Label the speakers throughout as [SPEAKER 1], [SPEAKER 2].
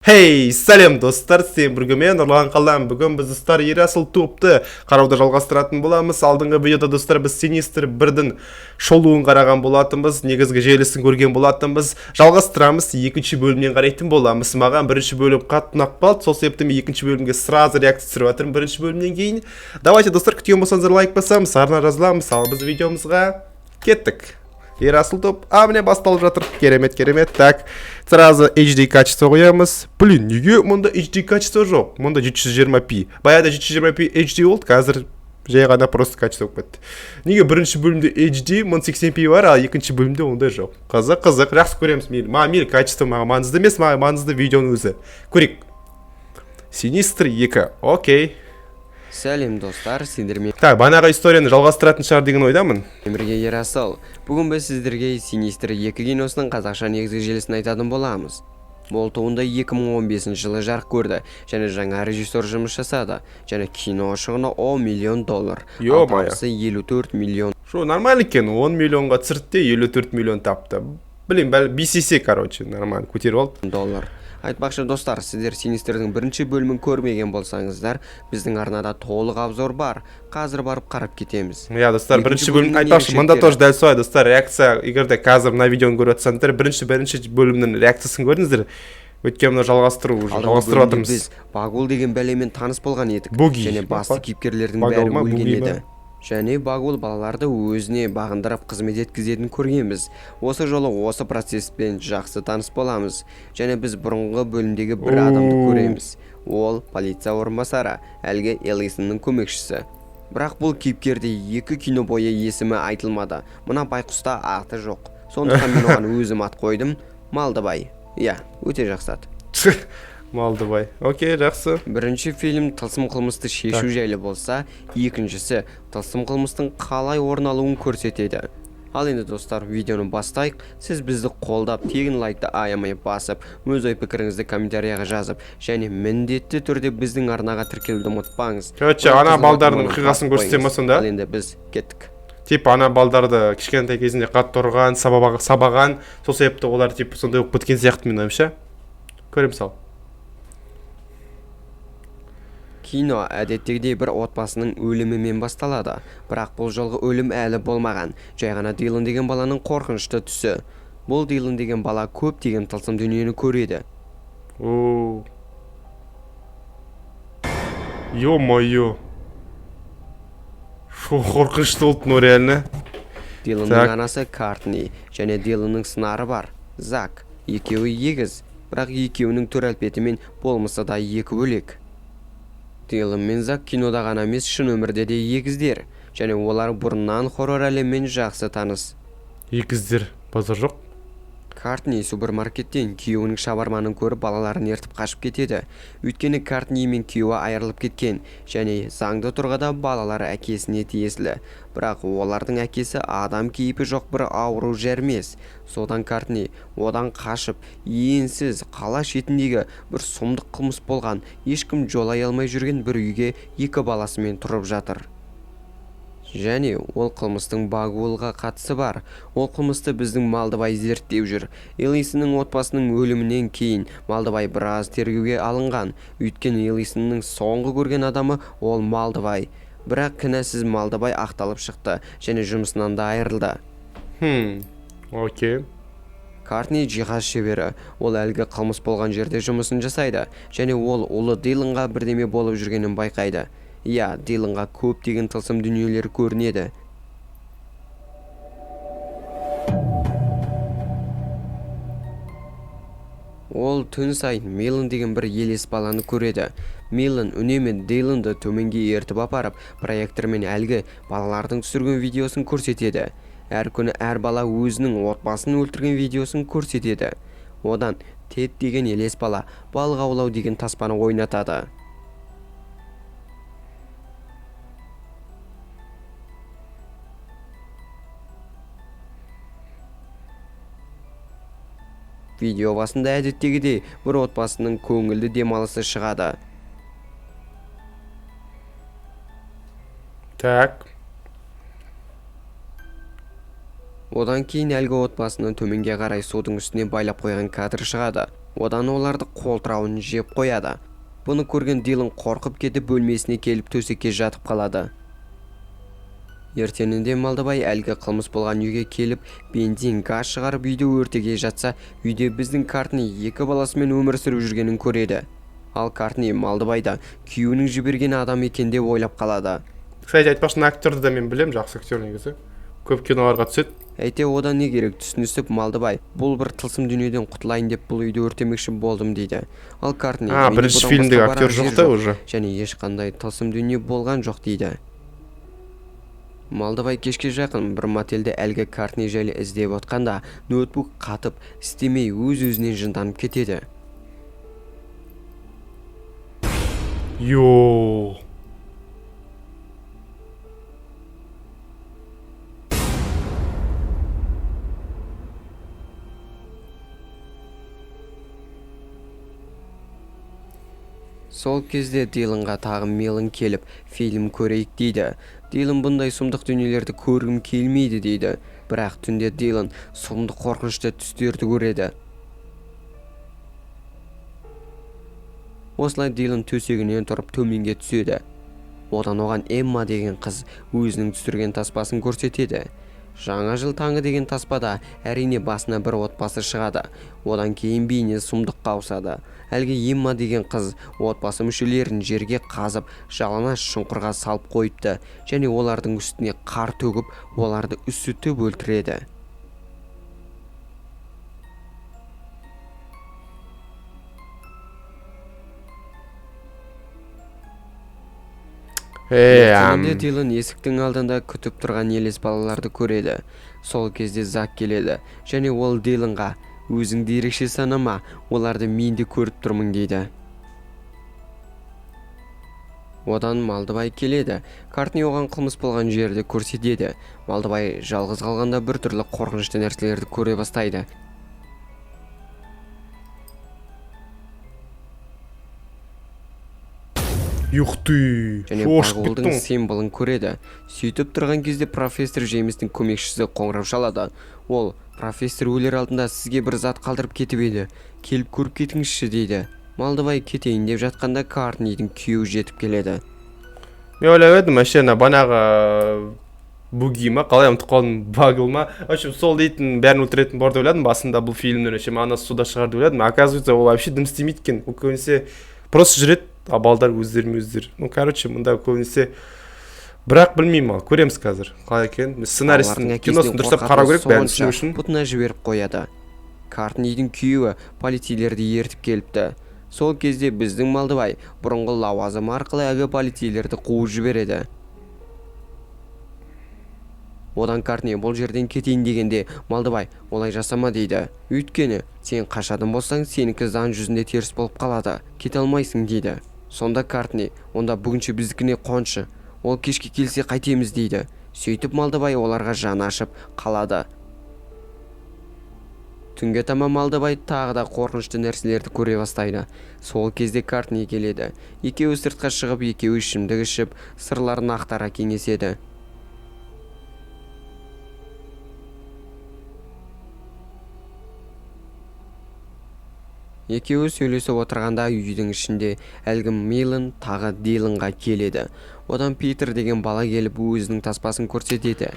[SPEAKER 1] Hey, сәлем достар, сен біргімен Нұрлан Қалам. Бүгін біз достар Ерасыл топты қарауды жалғастыратын боламыз. Алдыңғы видеода достар біз Синистр 1-дің шолуын қараған болатынбыз, негізгі желісін көрген болатынбыз. Жалғастырамыз, екінші бөлімнен қарайтын боламыз. Маған бірінші бөлім қатты ұнап қалды, сол себептен екінші бөлімге сразу реакция түсіріп жатырмын бірінші бөлімнен кейін. Давайте достар, күткен болсаңыздар лайк басамыз, арна жазыламыз, ал біз видеомызға кеттік. Ерасыл топ, міне басталып жатыр. Керемет. Так, сразу HD качество қоямыз. Блин, неге мұнда HD качество жоқ? Мұнда 720p. Баяда 720p HD болды, қазір жай ғана просто качество болып кетті. Неге бірінші бөлімде HD 1080p бар, ал екінші бөлімде ондай жоқ? Қызық, жақсы көреміз. Мейлі качество маған маңызды емес, маған маңызды видеоның өзі. Көрейік. Синистр 2. Окей.
[SPEAKER 2] Сәлем достар, сендермен
[SPEAKER 1] Так, банаға историяны жалғастыратын шығар деген ойдамын.
[SPEAKER 2] Емірге Ерасыл. Бүгін біз сіздерге Синистр 2 киносының қазақша негізгі желісін айтатын боламыз. Бұл туынды 2015 жылы жарық көрді, және жаңа режиссер жұмыс жасады, және кино шығыны $10 миллион. Аталысы 54 миллион.
[SPEAKER 1] Шо, нормально екен, 10 миллионға түсіртте 54 миллион тапты. Блин, BCC, короче, нормально, көтеріп алды.
[SPEAKER 2] Айтпақшы достар, сіздер Синистрдің бірінші бөлімін көрмеген болсаңыздар, біздің арнада толық обзор бар. Қазір барып қарап кетеміз.
[SPEAKER 1] Я, достар, бірінші бөлімін айтпақшы, мұнда тоже дәл солай, достар, реакция, егерде қазір мына видеоны көріп жатсаңыздар, бірінші бөлімнің реакциясын көрдіңіздер. Өткен мұны жалғастырып жатырмыз.
[SPEAKER 2] Біз Багул деген бәлемен таныс болған едік,
[SPEAKER 1] Буги.
[SPEAKER 2] және басты кейіпкерлердің бәрі өлген еді. Және Багул балаларды өзіне бағындырып қызмет еткізетін көргенбіз. Осы жолы осы процеспен жақсы таныс боламыз. Және біз бұрынғы бөлімдегі бір адамды көреміз. Ол полиция орынбасары, әлгі Элисонның көмекшісі. Бірақ бұл кейіпкерде 2 кино бойы есімі айтылмады. Мына байқұста аты жоқ. Сондықтан мен оған өзім ат қойдым. Малдыбай. Я, өте жақсы ат.
[SPEAKER 1] Малдыбай. Окей, жақсы.
[SPEAKER 2] Бірінші фильм тылсым қылмысты шешу жайлы болса, екіншісі тылсым қылмыстың қалай орын алуын көрсетеді. Ал енді достар, видеоны бастайық. Сіз бізді қолдап, тегін лайкты аямай басып, өз ой пікіріңізді комментарияға жазып, және міндетті түрде біздің арнаға тіркелуді ұмытпаңыз.
[SPEAKER 1] Короче, ана балдардың оқиғасын көрсетемін сонда.
[SPEAKER 2] Ал енді біз кеттік.
[SPEAKER 1] Типа ана балдарды кішкентай кезінде қатты ұрған, сабаған, сол себепті олар типа сондай болып біткен сияқты мен ойымша. Көрем сал.
[SPEAKER 2] Кино әдеттегідей бір отбасының өлімімен басталады, бірақ бұл жолғы өлім әлі болмаған, жай ғана Дилан деген баланың қорқынышты түсі. Бұл Дилан деген бала көптеген тылсым дүниені көреді.
[SPEAKER 1] Ё-моё. Шо қорқынышты болды, но реально.
[SPEAKER 2] Диланның анасы Картни, және Диланның сынары бар, Зак. Екеуі егіз, бірақ екеуінің түр әлпеті мен болмысы да екі бөлек. Дилан мен Зак кинода ғана емес, шын өмірде де егіздер, және олар бұрыннан хоррор әлеммен жақсы таныс.
[SPEAKER 1] Егіздер, базар жоқ.
[SPEAKER 2] Картни супермаркеттен күйеуінің шабарманын көріп балаларын ертіп қашып кетеді. Өйткені Картни мен күйеуі айырылып кеткен, және заңды тұрғыда балалары әкесіне тиесілі. Бірақ олардың әкесі адам кейпі жоқ бір ауру жәрмес. Содан Картни одан қашып, енсіз қала шетіндегі бір сұмдық қылмыс болған, ешкім жолай алмай жүрген бір үйге 2 баласымен тұрып жатыр. Және ол қылмыстың Багулға қатысы бар. Ол қылмысты біздің Малдыбай зерттеп жүр. Элисонның отбасының өлімінен кейін Малдыбай біраз тергеуге алынған. Өйткені Элисонның соңғы көрген адамы ол Малдыбай. Бірақ кінәсіз Малдыбай ақталып шықты, және жұмысынан да айырылды.
[SPEAKER 1] Окей.
[SPEAKER 2] Картни жиһаз шебері. Ол әлгі қылмыс болған жерде жұмысын жасайды, және ол ұлы Диланға бірдеме болып жүргенін байқайды. Я, Диланға көптеген тылсым дүниелер көрінеді. Ол түн сайын Милан деген бір елес баланы көреді. Милан үнемі Диланды төменге ертіп апарып, проектормен әлгі балалардың түсірген видеосын көрсетеді. Әр күні әр бала өзінің отбасын өлтірген видеосын көрсетеді. Одан Тед деген елес бала балық аулау деген таспаны ойнатады. Видео басында әдеттегідей бір отбасының көңілді демалысы шығады.
[SPEAKER 1] Так.
[SPEAKER 2] Одан кейін әлгі отбасының төменге қарай судың үстіне байлап қойған кадр шығады. одан оларды қолтырауын жеп қояды. Бұны көрген Дилан қорқып кетіп бөлмесіне келіп төсекке жатып қалады. Ертеңінде Малдыбай әлгі қылмыс болған үйге келіп, бензин газ шығарып үйді өртеге жатса, үйде біздің Картни екі баласымен өмір сүріп жүргенін көреді. Ал Картни Малдыбайда күйеуінің жіберген адам екен деп ойлап қалады.
[SPEAKER 1] Кстати, айтпақшы, актерді да мен білем, жақсы актер негізі. Көп киноларға түседі.
[SPEAKER 2] Әйте одан не керек, түсінісіп Малдыбай, бұл бір тылсым дүниеден құтылайын деп бұл үйді өртемекші болдым дейді. Ал Картни
[SPEAKER 1] бірінші фильмдегі актер жоқ та уже.
[SPEAKER 2] және ешқандай тылсым дүние болған жоқ дейді. Малдыбай кешке жақын бір мотельде әлгі Картни жайлы іздеп отқанда, ноутбук қатып, істемей өз-өзінен жынданып кетеді.
[SPEAKER 1] Йоо.
[SPEAKER 2] Сол кезде Диланға тағы Мелан келіп, фильм көрейік дейді. Дилан бұндай сұмдық дүниелерді көргім келмейді дейді. Бірақ түнде Дилан сұмдық қорқынышты түстерді көреді. Осылай Дилан төсегінен тұрып төменге түседі. Одан оған Эмма деген қыз өзінің түсірген таспасын көрсетеді. Жаңа жыл таңы деген таспада әрине басына бір отбасы шығады. Одан кейін бейне сұмдыққа ауысады. Әлгі Эмма деген қыз отбасы мүшелерін жерге қазып, жалаңаш шұңқырға салып қойыпты, және олардың үстіне қар төгіп, оларды үсітіп өлтіреді. Ертеңінде Дилан есіктің алдында күтіп тұрған елес балаларды көреді. Сол кезде Зак келеді, және ол Диланға өзіңді ерекше санама, оларды мен де көріп тұрмын дейді. Одан Малдыбай келеді. Картни оған қылмыс болған жерді көрсетеді. Малдыбай жалғыз қалғанда бір түрлі қорқынышты нәрселерді көре бастайды.
[SPEAKER 1] Юх ты,
[SPEAKER 2] және бағуылдың символын көреді. Сөйтіп тұрған кезде профессор Джеймстің көмекшісі қоңырау шалады. Ол профессор өлер алдында сізге бір зат қалдырып кетіп еді. Келіп көріп кетіңізші дейді. Малдыбай кетейін деп жатқанда Картнидің күйеуі жетіп келеді.
[SPEAKER 1] Мен ойлап едім, машина банағы буги ма, қалай ұмытып қалдым, багл ма. В общем, сол дейтін бәрін өлтіретін бар деп ойладым. Басында бұл фильмнен анасы суда шығар деп ойладым. Оказывается, ол вообще дым істемейді екен. Ол көбінесе просто жүреді. Абалдар өздері. Ну, короче, мұнда көбінесе бірақ білмеймін ал, көреміз қазір. Қалай екен? Сценаристің киносын дұрыстап қарау керек, бәрін түсіну үшін.
[SPEAKER 2] Бұтына жіберіп қояды. Картнидің күйеуі полицейлерді ертіп келіпті. Сол кезде біздің Малдыбай бұрынғы лауазымы арқылы әлгі полицейлерді қуып жібереді. Одан Картни бұл жерден кетейін дегенде Малдыбай олай жасама дейді. Өйткені сен қашадың болсаң, сенікі заң жүзінде теріс болып қалады. Кете алмайсың дейді. Сонда Картни, онда бүгінше біздікіне қоншы. Ол кешке келсе қайтеміз дейді. Сөйтіп Малдыбай оларға жаны ашып қалады. Түнге таман Малдыбай тағы да қорқынышты нәрселерді көре бастайды. Сол кезде Картни келеді. Екеуі сыртқа шығып, екеуі ішімдік ішіп, сырларын ақтара кеңеседі. Екеуі сөйлесіп отырғанда үйдің ішінде әлгі Мелан тағы Диланға келеді. Одан Питер деген бала келіп өзінің таспасын көрсетеді.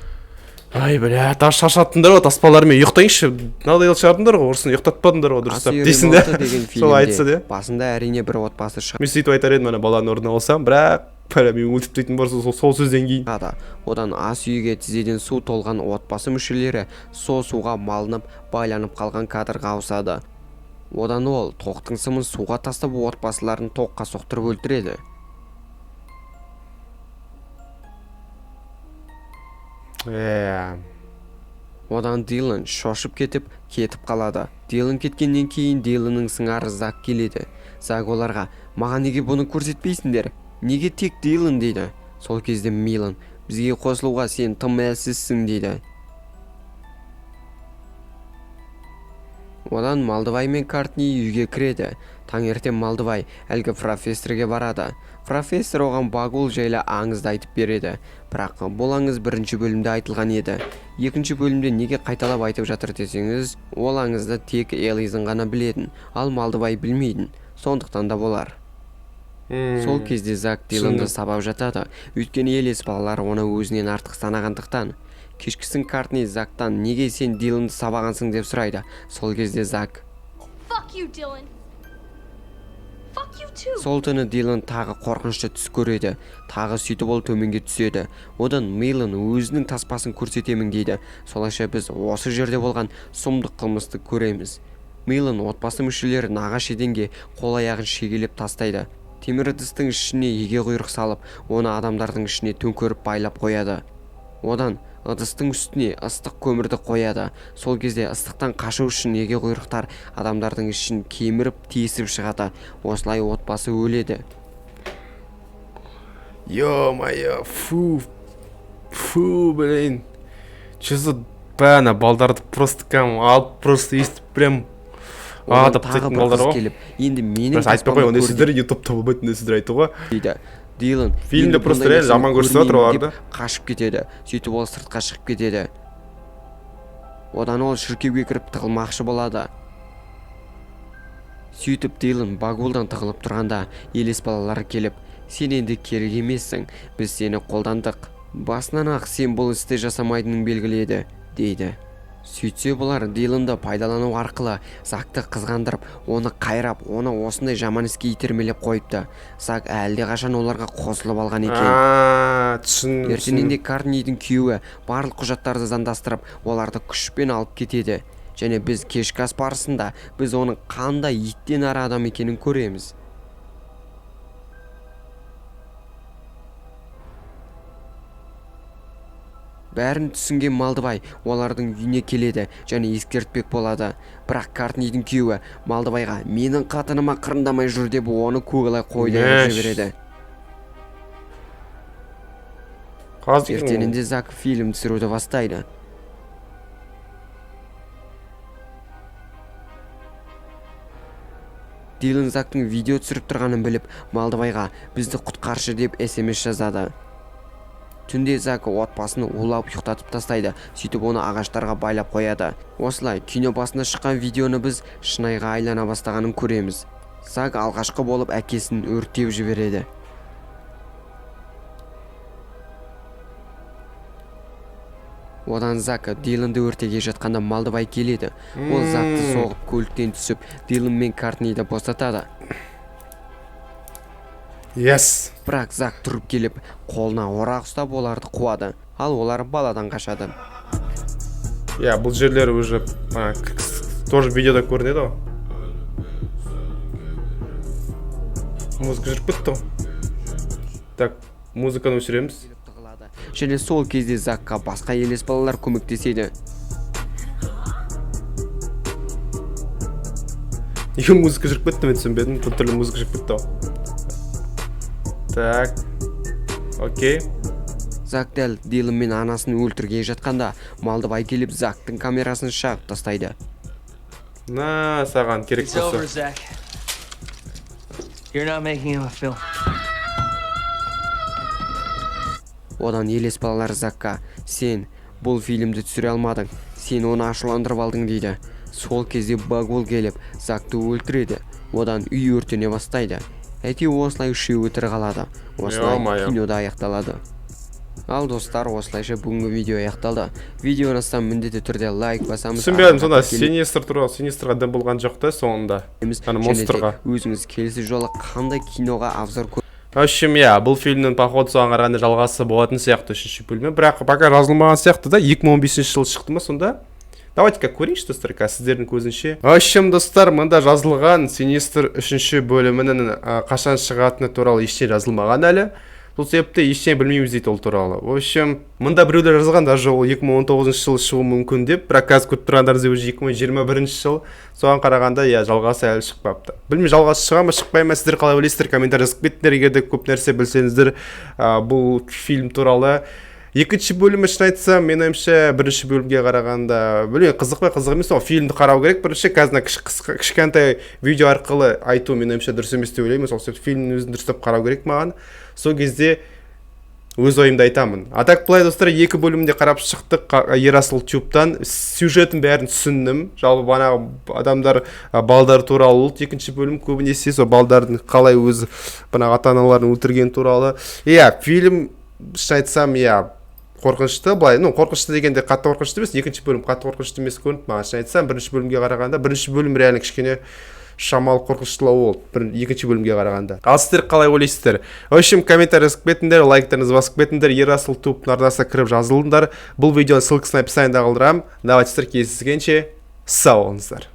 [SPEAKER 1] Ай, бля, таш шаршаттыңдар ғой, таспалармен ұйықтайыншы. Мынадай шығардыңдар ғой, орысын ұйықтатпадыңдар ғой, дұрыстап. Дейсің де? Сол айтса де.
[SPEAKER 2] Басында әрине бір отбасы шығады.
[SPEAKER 1] Мен сөйтіп айтар едім, ана баланың орнына алсам, бірақ мен өлтіп дейтін бар сол сөзден кейін.
[SPEAKER 2] Одан ас үйге тізеден су толған отбасы мүшелері сол суға малынып, байланып қалған кадрға ауысады. Одан ол тоқтың сымын суға тастап отбасыларын тоққа соқтырып өлтіреді. Одан Дилан шошып кетіп қалады. Дилан кеткеннен кейін Диланның сыңары Зак келеді. Зак оларға, маған неге бұны көрсетпейсіңдер? Неге тек Дилан дейді. Сол кезде Мелан, бізге қосылуға сен тым әлсізсің дейді. Одан Малдыбай мен Картни үйге кіреді. Таңертең Малдыбай әлгі профессорге барады. Профессор оған Багул жайлы аңызды айтып береді. Бірақ бұл аңыз бірінші бөлімде айтылған еді. Екінші бөлімде неге қайталап айтып жатыр десеңіз, ол аңызды тек Элизон ғана білетін, ал Малдыбай білмейтін. Сондықтан да болар. Сол кезде Зак Диланды сабап жатады. Өйткені елес балалар оны өзінен артық санағандықтан. Кешкісін Картни Зактан неге сен Диланды сабағансың деп сұрайды. Сол кезде Зак:
[SPEAKER 3] Fuck you, Dylan. Fuck you too.
[SPEAKER 2] Сол түні Дилан тағы қорқынышты түс көреді. Тағы сөйтіп ол төменге түседі. Одан Мейлон өзінің таспасын көрсетемін дейді. Солайша біз осы жерде болған сұмдық қылмысты көреміз. Мейлон отбасы мүшелері нағаш еденге қол аяғын шегелеп тастайды. Темір ыдыстың ішіне еге құйрық салып, оны адамдардың ішіне төңкеріп байлап қояды. Одан ыдыстың үстіне ыстық көмірді қояды. Сол кезде ыстықтан қашу үшін еге құйрықтар адамдардың ішін кеміріп тесіп шығады. Осылай отбасы өледі.
[SPEAKER 1] Ё-моё, фу, блин. Че за бана балдарды просто алып просто естіп прям
[SPEAKER 2] Одан тағы бір қыз келіп, енді менің
[SPEAKER 1] просто айтпай қой, ондай сөздер ютубта болмайтын сөздер айтуға
[SPEAKER 2] дейді. Дилан
[SPEAKER 1] фильмде просто реально жаман көрсетіп жатыр оларды.
[SPEAKER 2] Қашып кетеді. Сөйтіп ол сыртқа шығып кетеді. Одан ол шіркеуге кіріп тығылмақшы болады. Сөйтіп Дилан Багулдан тығылып тұрғанда елес балалары келіп: сен енді керек емессің, біз сені қолдандық. Басынан ақ сен бұл істі жасамайтының белгіледі, дейді. Сөйтсе бұлар Диланды пайдалану арқылы Закты қызғандырып, оны қайрап, оны осындай жаман іске итермелеп қойыпты. Зак әлде қашан оларға қосылып алған екен. Ертеңінде Картнидің күйеуі барлық құжаттарды заңдастырып, оларды күшпен алып кетеді. Және біз кешкі ас барысында біз оның қандай иттен ары адам екенін көреміз. Бәрін түсінген Малдыбай олардың үйіне келеді және ескертпек болады. Бірақ Картнидің күйеуі Малдыбайға менің қатыныма қырындамай жүр деп оны көгілай қойдырып жібереді. Ертеңінде Зак фильм түсіруді бастайды. Дилан Зактың видео түсіріп тұрғанын біліп, Малдыбайға бізді құтқаршы деп SMS жазады. Түнде Зак отбасын улап ұйықтатып тастайды, сөйтіп оны ағаштарға байлап қояды. Осылай кино басында шыққан видеоны біз шынайға айлана бастағанын көреміз. Зак алғашқы болып әкесін өртеп жібереді. Одан Зак Диланды өртеге жатқанда Малдыбай келеді. Ол Закты соғып көліктен түсіп, Дилан мен Картниді босатады. Бірақ Зак тұрып келіп, қолына орақ ұстап оларды қуады. Ал олар баладан қашады.
[SPEAKER 1] Бұл жерлер уже тоже видеода көрінеді ғой. Музыка жүріп кетті ғой. Так, музыканы өшіреміз.
[SPEAKER 2] Және сол кезде Закқа басқа елес балалар көмектеседі.
[SPEAKER 1] Неге музыка жүріп кетті, мен түсінбедім. Бұл түрлі музыка жүріп кетті ғой. Так, окей.
[SPEAKER 2] Зак дәл Дилан мен анасын өлтірге жатқанда Малдыбай келіп Зактың камерасын шағып тастайды.
[SPEAKER 1] На, саған керек болса.
[SPEAKER 2] Одан елес балалар Закка: сен бұл фильмді түсіре алмадың, сен оны ашуландырып алдың дейді. Сол кезде Багул келіп Закты өлтіреді. Одан үй өртене бастайды. Әйтеуір осылай үшеуі тірі қалады. Осылай кинода аяқталады. Ал достар, осылайша бүгінгі видео аяқталды. Видеоны астан міндетті түрде лайк басамыз.
[SPEAKER 1] Түсінбедім, сонда Синистр туралы, Синистрға дым болған жоқ та соңында. Монстрға.
[SPEAKER 2] Өзіңіз келесі жолы қандай киноға обзор көрсеңіз.
[SPEAKER 1] В общем, бұл фильмнің походу соған қарағанда жалғасы болатын сияқты үшінші бөлімі. Бірақ пока жазылмаған сияқты да, 2015 жылы шықты ма сонда? Давайте-ка көрейінші, достар, сіздердің көзінше. В общем, достар, мында жазылған Синистр үшінші бөлімінің қашан шығатыны туралы ештеңе жазылмаған әлі. Сол себепті ештеңе білмейміз дейді ол туралы. В общем, мында біреулер жазған, даже ол 2019 жылы шығуы мүмкін деп, бірақ қазір күтіп тұрғандарыңыз уже 2021 жыл. Соған қарағанда жалғасы әлі шықпапты. Білмеймін, жалғасы шыға ма, шықпай ма, сіздер қалай ойлайсыздар, комментарий жазып кетіңдер, егер де көп нәрсе білсеңіздер бұл фильм туралы. Екінші бөлімі шын айтсам, мен ойымша бірінші бөлімге қарағанда, білмеймін, қызық па қызық емес, ол фильмді қарау керек. Бірінші қазір кішкентай видео арқылы айту мен ойымша дұрыс емес деп ойлаймын. Сол себепті фильмнің өзін дұрыстап қарау керек маған. Сол кезде өз ойымды айтамын. А так былай достар, екі бөлімде қарап шықтық Ерасыл Тюбтан. Сюжетін бәрін түсіндім. Жалпы банағы адамдар балдар туралы болды. Екінші бөлім көбінесе сол балдардың қалай өз банағы ата-аналарын өлтірген туралы. Иә, фильм шын айтсам, иә, қорқынышты, былай, қорқынышты дегенде қатты қорқынышты емес, екінші бөлім қатты қорқынышты емес көрінді маған. Шын айтсам, бірінші бөлімге қарағанда, бірінші бөлім реально кішкене шамалы қорқыныштылау болды екінші бөлімге қарағанда. Ал сіздер қалай ойлайсыздар? В общем, комментарий жазып кетіңдер, лайктарыңызды басып кетіңдер, Ерасыл Тюб арнасына кіріп жазылыңдар. Бұл видеоның ссылкасын описаниеда қалдырамын. Давайте сіздер кездескенше сау болыңыздар.